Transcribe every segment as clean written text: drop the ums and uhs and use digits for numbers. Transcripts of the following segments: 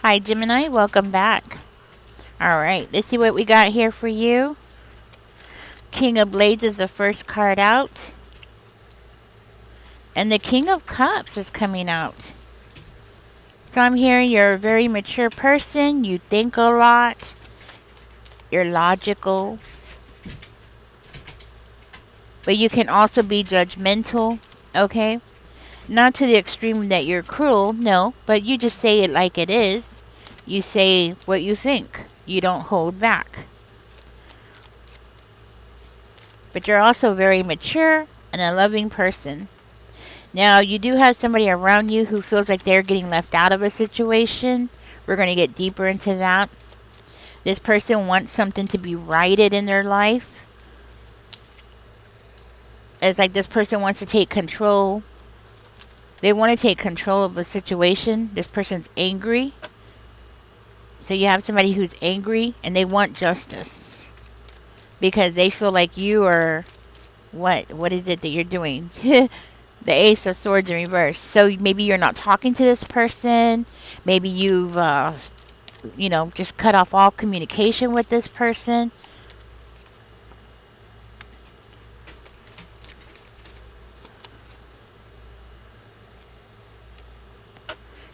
Hi, Gemini. Welcome back. All right, let's see what we got here for you. King of Blades is the first card out, and the King of Cups is coming out. So I'm hearing you're a very mature person. You think a lot. You're logical, but you can also be judgmental. Okay, not to the extreme that you're cruel. No, but you just say it like it is. You say what you think. You don't hold back. But you're also very mature and a loving person. Now, you do have somebody around you who feels like they're getting left out of a situation. We're going to get deeper into that. This person wants something to be righted in their life. It's like this person wants to take control. They want to take control of a situation. This person's angry. So you have somebody who's angry and they want justice. Because they feel like you are... What is it that you're doing? The Ace of Swords in reverse. So maybe you're not talking to this person. Maybe you've, just cut off all communication with this person.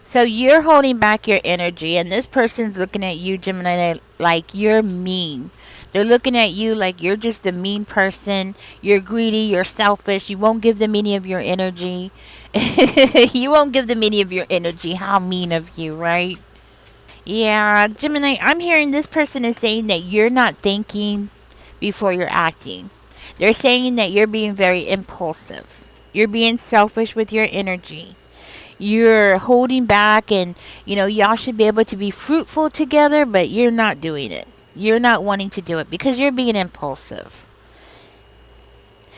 So you're holding back your energy, and this person's looking at you, Gemini, like you're mean. They're looking at you like you're just a mean person. You're greedy. You're selfish. You won't give them any of your energy. You won't give them any of your energy. How mean of you, right? Yeah, Gemini, I'm hearing this person is saying that you're not thinking before you're acting. They're saying that you're being very impulsive. You're being selfish with your energy. You're holding back, and y'all should be able to be fruitful together, but you're not doing it. You're not wanting to do it because you're being impulsive.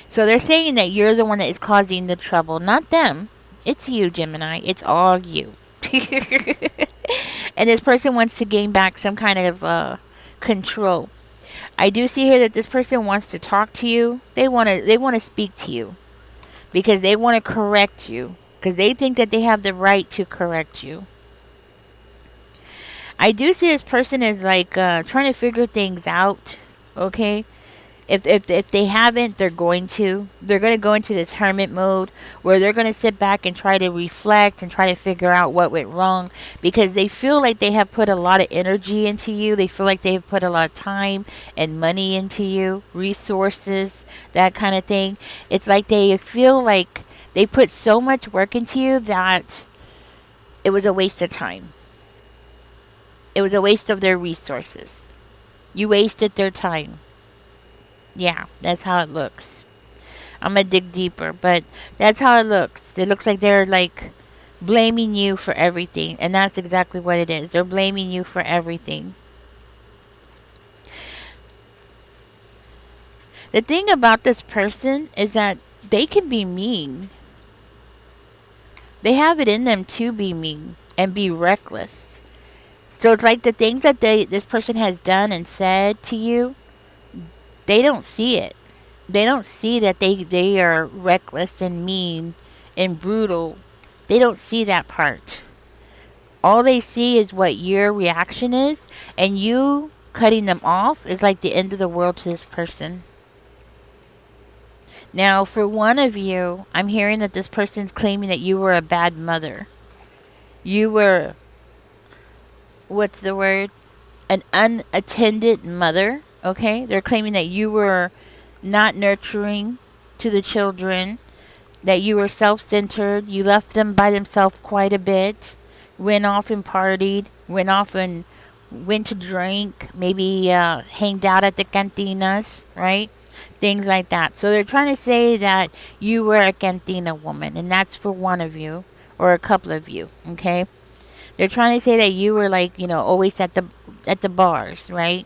So they're saying that you're the one that is causing the trouble, not them. It's you, Gemini. It's all you. And this person wants to gain back some kind of control. I do see here that this person wants to talk to you. They want to speak to you because they want to correct you because they think that they have the right to correct you. I do see this person is like trying to figure things out. Okay, if they haven't, they're going to. They're going to go into this hermit mode where they're going to sit back and try to reflect and try to figure out what went wrong because they feel like they have put a lot of energy into you. They feel like they've put a lot of time and money into you, resources, that kind of thing. It's like they feel like they put so much work into you that it was a waste of time. It was a waste of their resources. You wasted their time. Yeah, that's how it looks. I'm gonna dig deeper, but that's how it looks. It looks like they're like blaming you for everything, and that's exactly what it is. They're blaming you for everything. The thing about this person is that they can be mean. They have it in them to be mean and be reckless. So it's like the things that this person has done and said to you, they don't see it. They don't see that they are reckless and mean and brutal. They don't see that part. All they see is what your reaction is, and you cutting them off is like the end of the world to this person. Now, for one of you, I'm hearing that this person's claiming that you were a bad mother. You were, what's the word? An unattended mother. Okay? They're claiming that you were not nurturing to the children, that you were self-centered, you left them by themselves quite a bit, went off and partied, went to drink, maybe hanged out at the cantinas, right? Things like that. So they're trying to say that you were a cantina woman, and that's for one of you or a couple of you, okay? They're trying to say that you were like, always at the bars, right?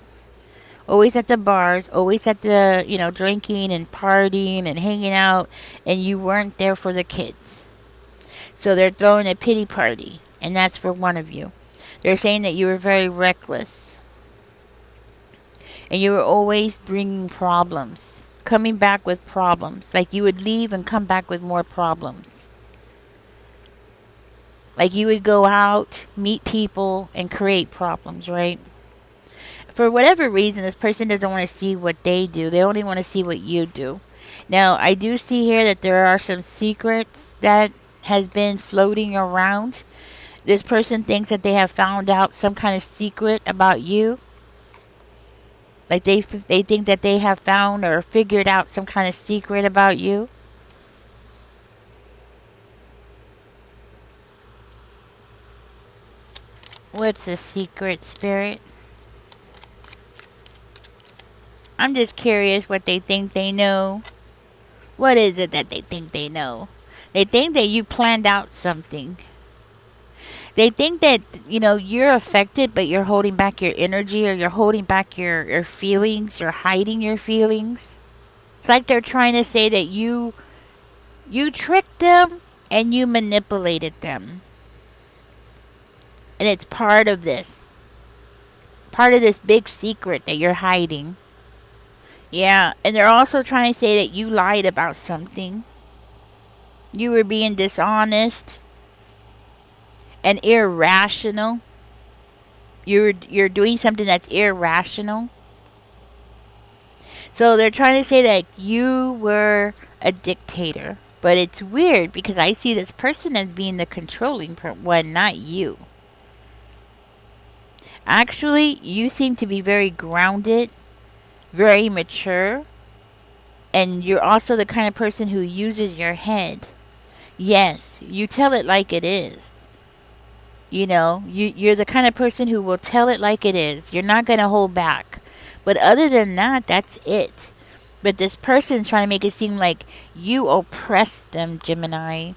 Always at the bars, always at the, drinking and partying and hanging out, and you weren't there for the kids. So they're throwing a pity party, and that's for one of you. They're saying that you were very reckless, and you were always bringing problems, coming back with problems. Like you would leave and come back with more problems. Like you would go out, meet people, and create problems, right? For whatever reason, this person doesn't want to see what they do. They only want to see what you do. Now, I do see here that there are some secrets that has been floating around. This person thinks that they have found out some kind of secret about you. Like they think that they have found or figured out some kind of secret about you. What's a secret, spirit? I'm just curious what they think they know. What is it that they think they know? They think that you planned out something. They think that, you're affected, but you're holding back your energy, or you're holding back your feelings. You're hiding your feelings. It's like they're trying to say that you tricked them and you manipulated them. And it's part of this big secret that you're hiding. Yeah, and they're also trying to say that you lied about something. You were being dishonest and irrational. You're doing something that's irrational. So they're trying to say that you were a dictator. But it's weird because I see this person as being the controlling one, not you. Actually, you seem to be very grounded, very mature, and you're also the kind of person who uses your head. Yes, you tell it like it is. You're the kind of person who will tell it like it is. You're not going to hold back. But other than that, that's it. But this person's trying to make it seem like you oppressed them, Gemini.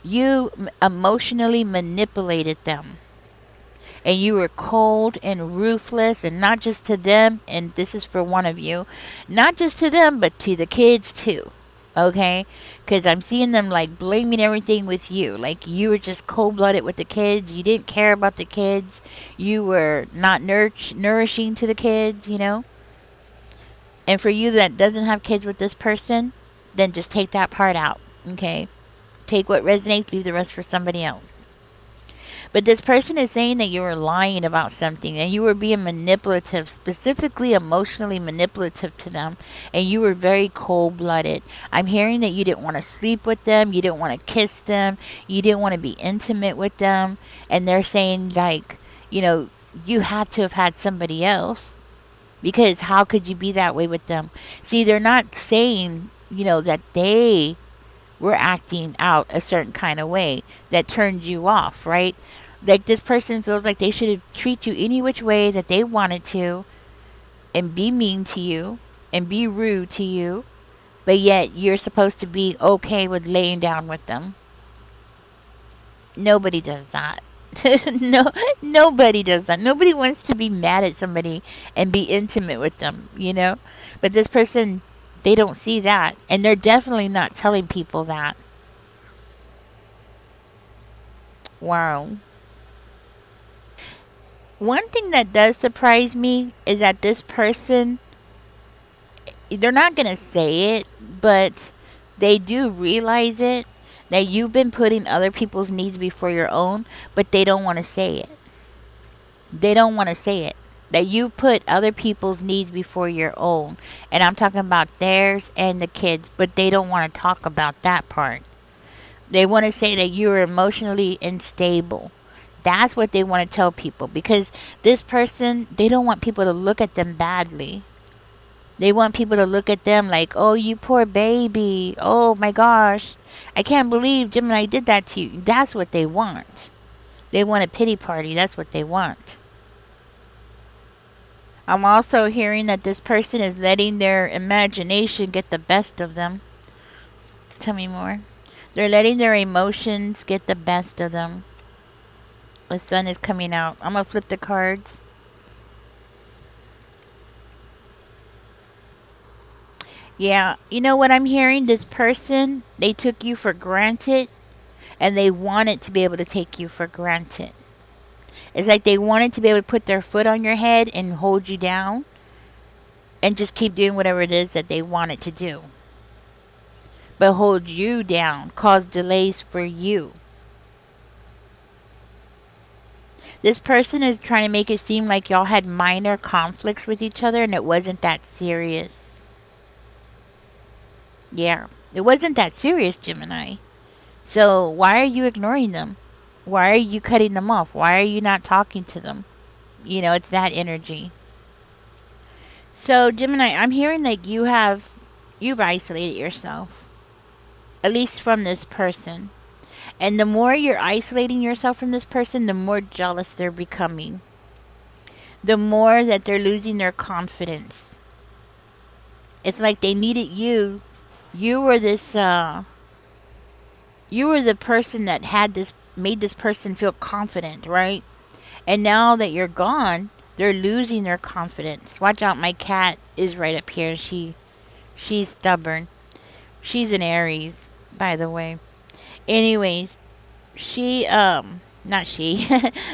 You emotionally manipulated them. And you were cold and ruthless, and not just to them, and this is for one of you, not just to them, but to the kids too. Okay? Because I'm seeing them like blaming everything with you. Like you were just cold blooded with the kids. You didn't care about the kids. You were not nourishing to the kids. And for you that doesn't have kids with this person, then just take that part out. Okay? Take what resonates, leave the rest for somebody else. But this person is saying that you were lying about something and you were being manipulative, specifically emotionally manipulative to them, and you were very cold blooded. I'm hearing that you didn't want to sleep with them, you didn't want to kiss them, you didn't want to be intimate with them, and they're saying, like, you had to have had somebody else. Because how could you be that way with them? See, they're not saying, that they were acting out a certain kind of way that turned you off, right? Like this person feels like they should treat you any which way that they wanted to and be mean to you and be rude to you, but yet you're supposed to be okay with laying down with them. Nobody does that. No, nobody does that. Nobody wants to be mad at somebody and be intimate with them. But this person, they don't see that, and they're definitely not telling people that. Wow. One thing that does surprise me is that this person, they're not going to say it, but they do realize it, that you've been putting other people's needs before your own, but they don't want to say it. They don't want to say it. That you've put other people's needs before your own. And I'm talking about theirs and the kids, but they don't want to talk about that part. They want to say that you're emotionally unstable. That's what they want to tell people, because this person, they don't want people to look at them badly. They want people to look at them like, oh, you poor baby. Oh my gosh. I can't believe Gemini did that to you. That's what they want. They want a pity party. That's what they want. I'm also hearing that this person is letting their imagination get the best of them. Tell me more. They're letting their emotions get the best of them. The sun is coming out. I'm going to flip the cards. Yeah, you know what I'm hearing? This person, they took you for granted, and they wanted to be able to take you for granted. It's like they wanted to be able to put their foot on your head and hold you down and just keep doing whatever it is that they wanted to do. But hold you down, cause delays for you. This person is trying to make it seem like y'all had minor conflicts with each other and it wasn't that serious. Yeah, it wasn't that serious, Gemini. So why are you ignoring them? Why are you cutting them off? Why are you not talking to them? You know, it's that energy. So, Gemini, I'm hearing like you've isolated yourself, at least from this person. And the more you're isolating yourself from this person, the more jealous they're becoming. The more that they're losing their confidence. It's like they needed you. You were this you were the person that had this made this person feel confident, right? And now that you're gone, they're losing their confidence. Watch out, my cat is right up here. She's stubborn. She's an Aries, by the way. Anyways, she not she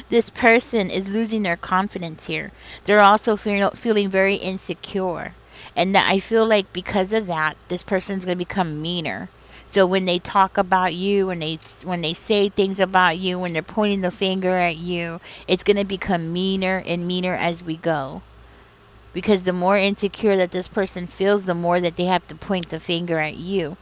this person is losing their confidence here. They're also feeling very insecure, and that I feel like because of that this person's going to become meaner. So when they talk about you, when they say things about you, when they're pointing the finger at you, it's going to become meaner and meaner as we go, because the more insecure that this person feels, the more that they have to point the finger at you,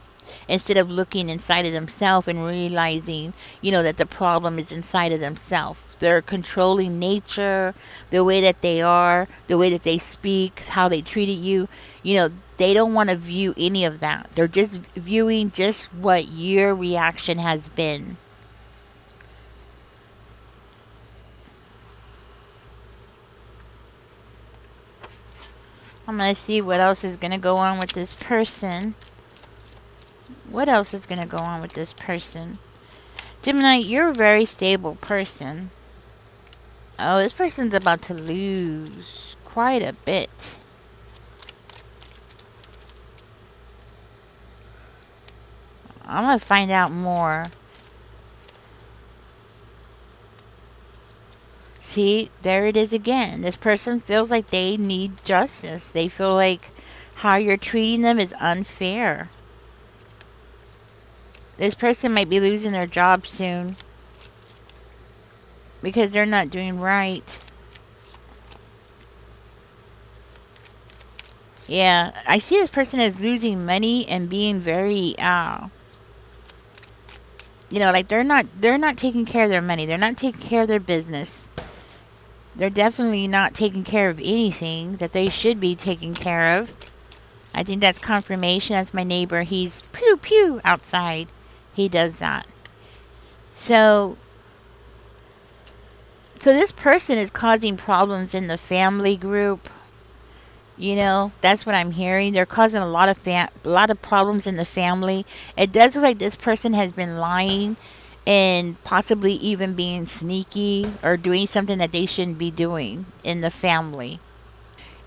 instead of looking inside of themselves and realizing, that the problem is inside of themselves. Their controlling nature, the way that they are, the way that they speak, how they treated you, they don't want to view any of that. They're just viewing just what your reaction has been. I'm going to see what else is going to go on with this person. What else is going to go on with this person? Gemini, you're a very stable person. Oh, this person's about to lose quite a bit. I'm going to find out more. See, there it is again. This person feels like they need justice. They feel like how you're treating them is unfair. This person might be losing their job soon because they're not doing right. Yeah, I see this person as losing money and being very like they're not taking care of their money. They're not taking care of their business. They're definitely not taking care of anything that they should be taking care of. I think that's confirmation. That's my neighbor. He's pew pew outside. He does that. So this person is causing problems in the family group. That's what I'm hearing. They're causing a lot of problems in the family. It does look like this person has been lying and possibly even being sneaky or doing something that they shouldn't be doing in the family.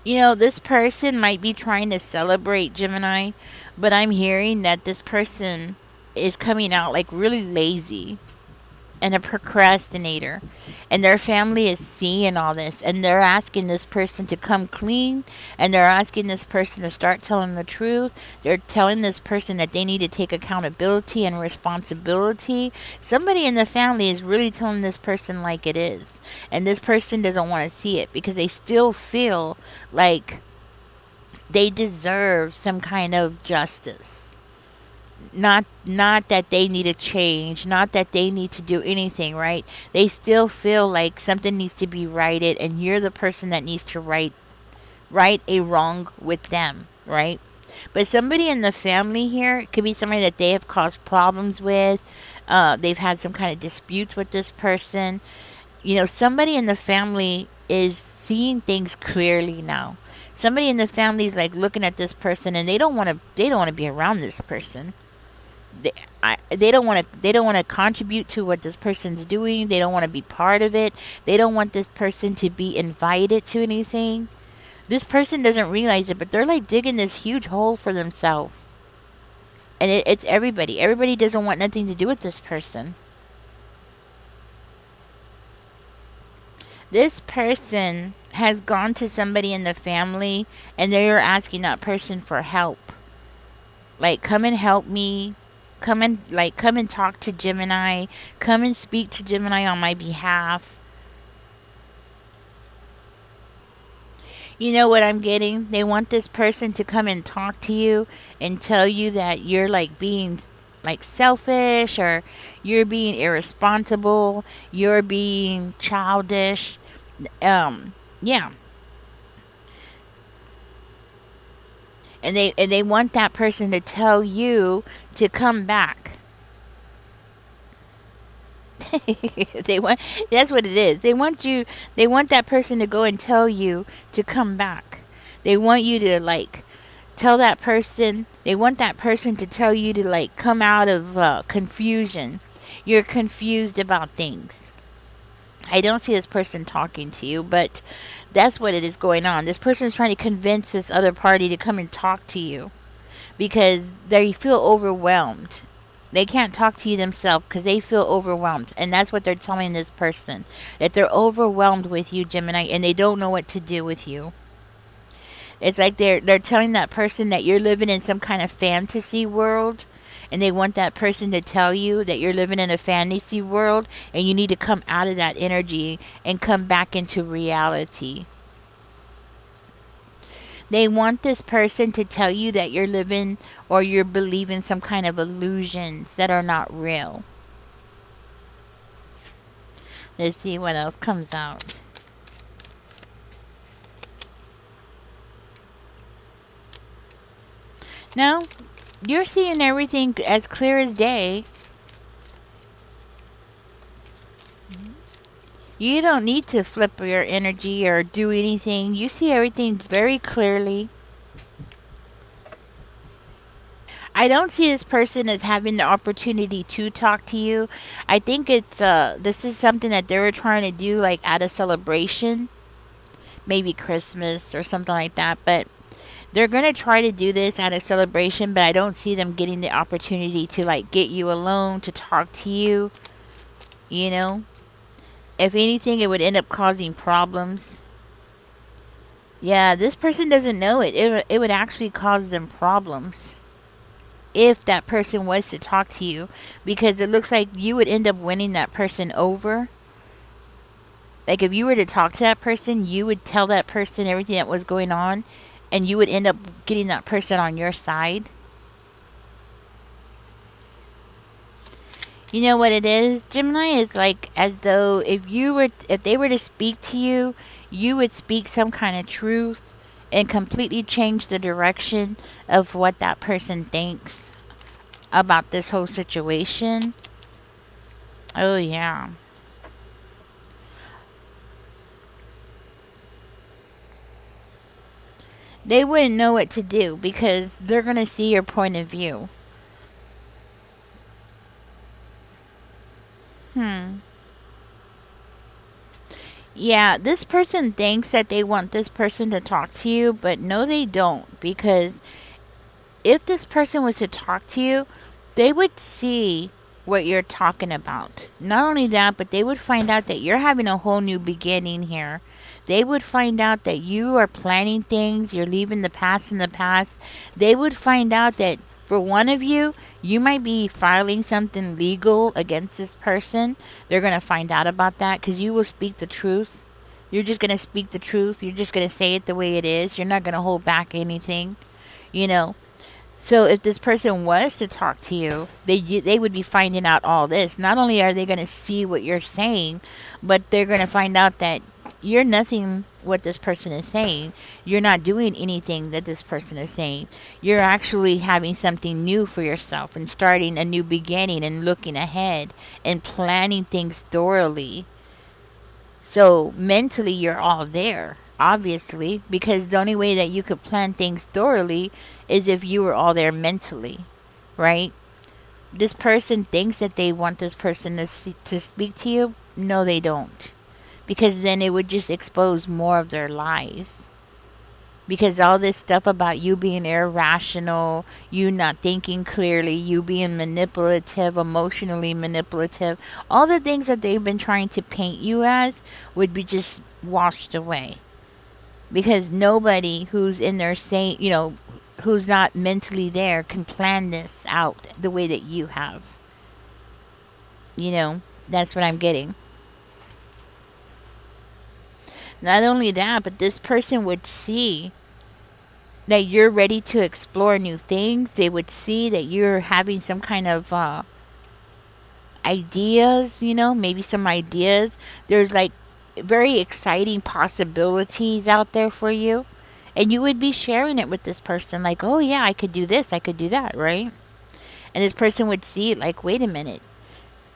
This person might be trying to celebrate, Gemini, but I'm hearing that this person is coming out like really lazy and a procrastinator, and their family is seeing all this, and they're asking this person to come clean, and they're asking this person to start telling the truth. They're telling this person that they need to take accountability and responsibility. Somebody in the family is really telling this person like it is, and this person doesn't want to see it because they still feel like they deserve some kind of justice. Not that they need to change, not that they need to do anything, right? They still feel like something needs to be righted, and you're the person that needs to right a wrong with them, right? But somebody in the family here, it could be somebody that they have caused problems with. They've had some kind of disputes with this person. Somebody in the family is seeing things clearly now. Somebody in the family is like looking at this person, and they don't want to be around this person. They don't want to contribute to what this person's doing. They don't want to be part of it. They don't want this person to be invited to anything. This person doesn't realize it, but they're like digging this huge hole for themselves. And it's everybody. Everybody doesn't want nothing to do with this person. This person has gone to somebody in the family, and they are asking that person for help. Like, come and help me. Come and talk to Gemini. Come and speak to Gemini on my behalf. You know what I'm getting? They want this person to come and talk to you and tell you that you're like being like selfish, or you're being irresponsible, you're being childish. Yeah. And they want that person to tell you to come back. They want That's what it is. They want that person to go and tell you to come back. They want you to like tell that person, they want that person to tell you to like come out of confusion. You're confused about things. I don't see this person talking to you, but that's what it is going on. This person is trying to convince this other party to come and talk to you because they feel overwhelmed. They can't talk to you themselves because they feel overwhelmed. And that's what they're telling this person, that they're overwhelmed with you, Gemini, and they don't know what to do with you. It's like they're telling that person that you're living in some kind of fantasy world, and they want that person to tell you that you're living in a fantasy world and you need to come out of that energy and come back into reality. They want this person to tell you that you're living or you're believing some kind of illusions that are not real. Let's see what else comes out. No, you're seeing everything as clear as day. You don't need to flip your energy or do anything. You see everything very clearly. I don't see this person as having the opportunity to talk to you. I think it's this is something that they were trying to do like at a celebration, maybe Christmas or something like that, but they're going to try to do this at a celebration, but I don't see them getting the opportunity to like get you alone to talk to you, you know? If anything, it would end up causing problems. Yeah, this person doesn't know it. It would actually cause them problems if that person was to talk to you, because it looks like you would end up winning that person over. Like if you were to talk to that person, you would tell that person everything that was going on, and you would end up getting that person on your side. You know what it is? Gemini is like as though if they were to speak to you, you would speak some kind of truth and completely change the direction of what that person thinks about this whole situation. Oh yeah. They wouldn't know what to do because they're going to see your point of view. Hmm. Yeah, this person thinks that they want this person to talk to you, but no, they don't. Because if this person was to talk to you, they would see what you're talking about. Not only that, but they would find out that you're having a whole new beginning here. They would find out that you are planning things, you're leaving the past in the past. They would find out that for one of you, you might be filing something legal against this person. They're going to find out about that because you will speak the truth. You're just going to speak the truth. You're just going to say it the way it is. You're not going to hold back anything, you know. So if this person was to talk to you, they would be finding out all this. Not only are they going to see what you're saying, but they're going to find out that you're nothing what this person is saying. You're not doing anything that this person is saying. You're actually having something new for yourself and starting a new beginning and looking ahead and planning things thoroughly. So mentally, you're all there, obviously, because the only way that you could plan things thoroughly is if you were all there mentally, right? This person thinks that they want this person to speak to you. No, they don't. Because then it would just expose more of their lies. Because all this stuff about you being irrational, you not thinking clearly, you being manipulative, emotionally manipulative, all the things that they've been trying to paint you as would be just washed away. Because nobody who's in there saying, who's not mentally there can plan this out the way that you have. That's what I'm getting. Not only that, but this person would see that you're ready to explore new things. They would see that you're having some kind of ideas, maybe some ideas. There's like very exciting possibilities out there for you. And you would be sharing it with this person, like, oh, yeah, I could do this, I could do that, right? And this person would see it like, wait a minute.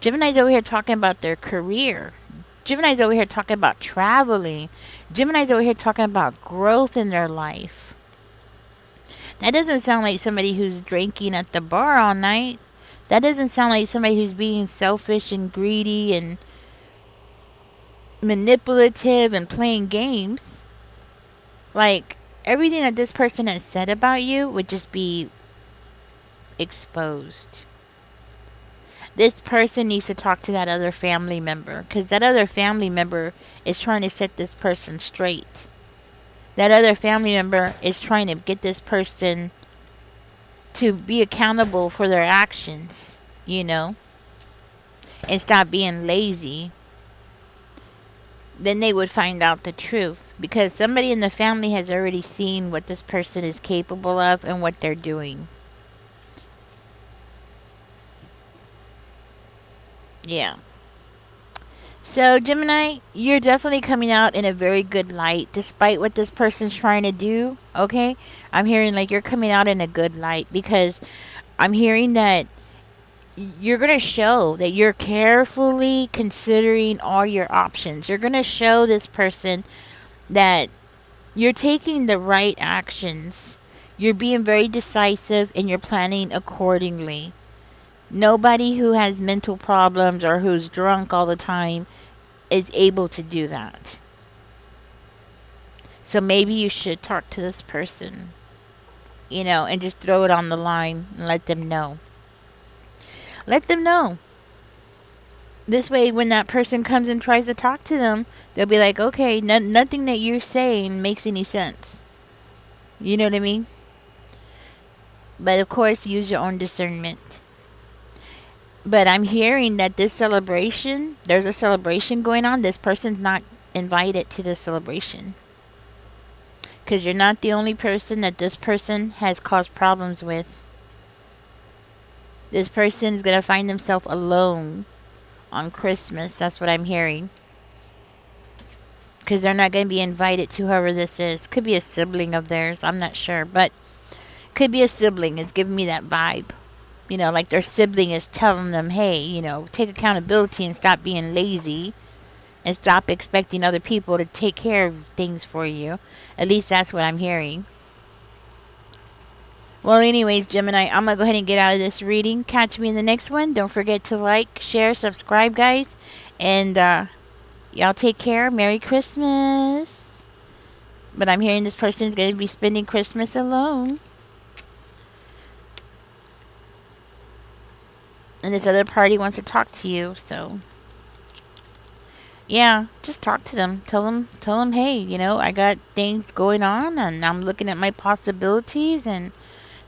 Gemini's over here talking about their career. Gemini's over here talking about traveling. Gemini's over here talking about growth in their life. That doesn't sound like somebody who's drinking at the bar all night. That doesn't sound like somebody who's being selfish and greedy and manipulative and playing games. Like, everything that this person has said about you would just be exposed. This person needs to talk to that other family member, because that other family member is trying to set this person straight. That other family member is trying to get this person to be accountable for their actions, and stop being lazy. Then they would find out the truth, because somebody in the family has already seen what this person is capable of and what they're doing. Yeah. So, Gemini, you're definitely coming out in a very good light, despite what this person's trying to do, okay? I'm hearing like you're coming out in a good light, because I'm hearing that you're going to show that you're carefully considering all your options. You're going to show this person that you're taking the right actions. You're being very decisive and you're planning accordingly. Nobody who has mental problems or who's drunk all the time is able to do that. So maybe you should talk to this person, and just throw it on the line and let them know. Let them know. This way, when that person comes and tries to talk to them, they'll be like, okay, nothing that you're saying makes any sense. You know what I mean? But of course, use your own discernment. But I'm hearing that this celebration, there's a celebration going on. This person's not invited to this celebration. Because you're not the only person that this person has caused problems with. This person is going to find themselves alone on Christmas. That's what I'm hearing. Because they're not going to be invited to whoever this is. Could be a sibling of theirs. I'm not sure. But could be a sibling. It's giving me that vibe. Like their sibling is telling them, hey, take accountability and stop being lazy. And stop expecting other people to take care of things for you. At least that's what I'm hearing. Well, anyways, Gemini, I'm going to go ahead and get out of this reading. Catch me in the next one. Don't forget to like, share, subscribe, guys. And y'all take care. Merry Christmas. But I'm hearing this person is going to be spending Christmas alone. And this other party wants to talk to you, so yeah, just talk to them. Tell them, hey, I got things going on and I'm looking at my possibilities, and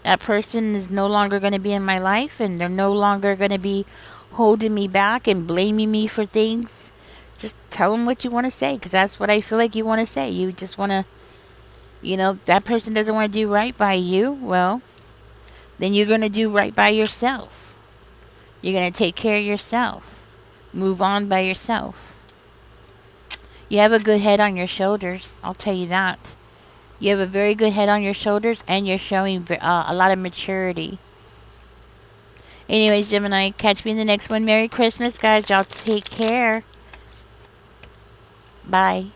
that person is no longer going to be in my life, and they're no longer going to be holding me back and blaming me for things. Just tell them what you want to say, because that's what I feel like you want to say. You just want to, that person doesn't want to do right by you. Well, then you're going to do right by yourself. You're going to take care of yourself. Move on by yourself. You have a good head on your shoulders. I'll tell you that. You have a very good head on your shoulders, and you're showing a lot of maturity. Anyways, Gemini, catch me in the next one. Merry Christmas, guys. Y'all take care. Bye.